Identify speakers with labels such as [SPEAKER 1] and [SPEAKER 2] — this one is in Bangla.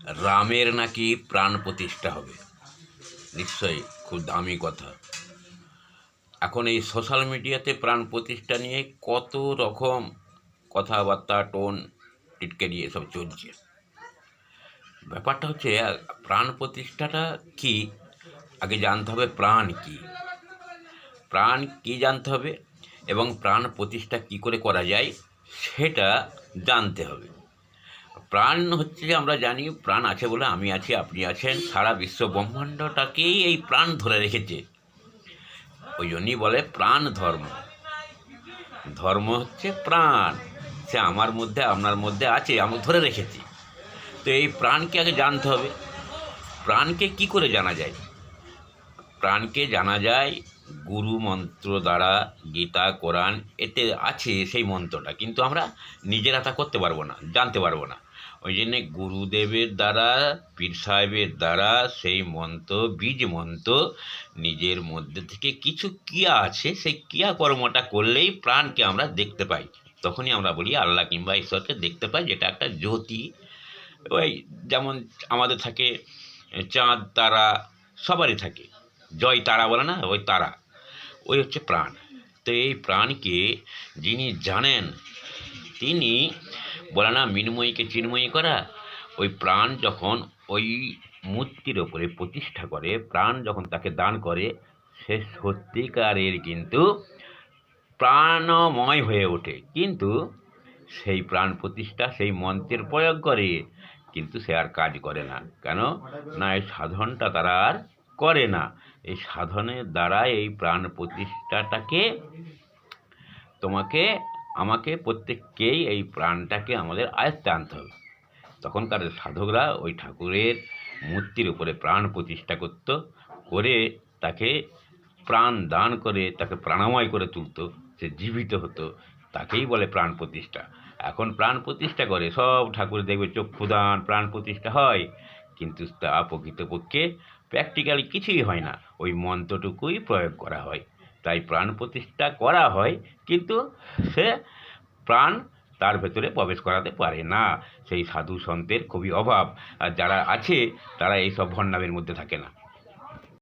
[SPEAKER 1] রামের নাকি প্রাণ প্রতিষ্ঠা হবে। নিশ্চয়ই খুব দামি কথা। এখন এই সোশ্যাল মিডিয়াতে প্রাণ প্রতিষ্ঠা নিয়ে কত রকম কথাবার্তা, টোন টিটকারি এসব চলছে। ব্যাপারটা হচ্ছে প্রাণ প্রতিষ্ঠাটা কি, আগে জানতে হবে প্রাণ কি। প্রাণ কি জানতে হবে এবং প্রাণ প্রতিষ্ঠা কি করে করা যায় সেটা জানতে হবে। প্রাণ হচ্ছে যে আমরা জানি প্রাণ আছে বলে আমি আছি, আপনি আছেন, সারা বিশ্ব ব্রহ্মাণ্ডটাকেই এই প্রাণ ধরে রেখেছে। ওই জন্যই বলে প্রাণ ধর্ম। ধর্ম হচ্ছে প্রাণ, সে আমার মধ্যে আপনার মধ্যে আছে, আমি ধরে রেখেছি। তো এই প্রাণকে আগে জানতে হবে। প্রাণকে কি করে জানা যায়? প্রাণকে জানা যায় গুরু মন্ত্র দ্বারা। গীতা, কোরআন এতে আছে সেই মন্ত্রটা, কিন্তু আমরা নিজেরা তা করতে পারবো না, জানতে পারবো না। ওই জন্যে গুরুদেবের দ্বারা, পীর সাহেবের দ্বারা সেই মন্ত্র, বীজ মন্ত্র নিজের মধ্যে থেকে কিছু ক্রিয়া আছে, সেই ক্রিয়াকর্মটা করলেই প্রাণকে আমরা দেখতে পাই। তখনই আমরা বলি আল্লাহ কিংবা ঈশ্বরকে দেখতে পাই, যেটা একটা জ্যোতি। ওই যেমন আমাদের থাকে চাঁদ, তারা, সবারই থাকে। জয় তারা বলে না, ওই তারা, ওই হচ্ছে প্রাণ। তো এই প্রাণকে যিনি জানেন তিনি বলে না মৃন্ময়ীকে চিন্ময়ী করা। ওই প্রাণ যখন ওই মূর্তির ওপরে প্রতিষ্ঠা করে, প্রাণ যখন তাকে দান করে, সে সত্যিকারের কিন্তু প্রাণময় হয়ে ওঠে। কিন্তু সেই প্রাণ প্রতিষ্ঠা সেই মন্ত্রের প্রয়োগ করে, কিন্তু সে আর কাজ করে না। কেন না, এই সাধনটা তারা আর করে না। এই সাধনের দ্বারা এই প্রাণ প্রতিষ্ঠাটাকে তোমাকে, আমাকে, প্রত্যেককেই এই প্রাণটাকে আমাদের আয়ত্তে আনতে হবে। তখনকার সাধকরা ওই ঠাকুরের মূর্তির উপরে প্রাণ প্রতিষ্ঠা করত, করে তাকে প্রাণ দান করে তাকে প্রাণময় করে তুলত, সে জীবিত হতো। তাকেই বলে প্রাণ প্রতিষ্ঠা। এখন প্রাণ প্রতিষ্ঠা করে সব ঠাকুর, দেখবে চক্ষুদান, প্রাণ প্রতিষ্ঠা হয়, কিন্তু তা প্রকৃতপক্ষে প্র্যাকটিক্যালি কিছুই হয় না, ওই মন্ত্রটুকুই প্রয়োগ করা হয়। তাই প্রাণ প্রতিষ্ঠা করা হয়, কিন্তু সে প্রাণ তার ভেতরে প্রবেশ করাতে পারে না। সেই সাধু সন্তের খুবই অভাব, আর যারা আছে তারা এইসব ভণ্ডামির মধ্যে থাকে না।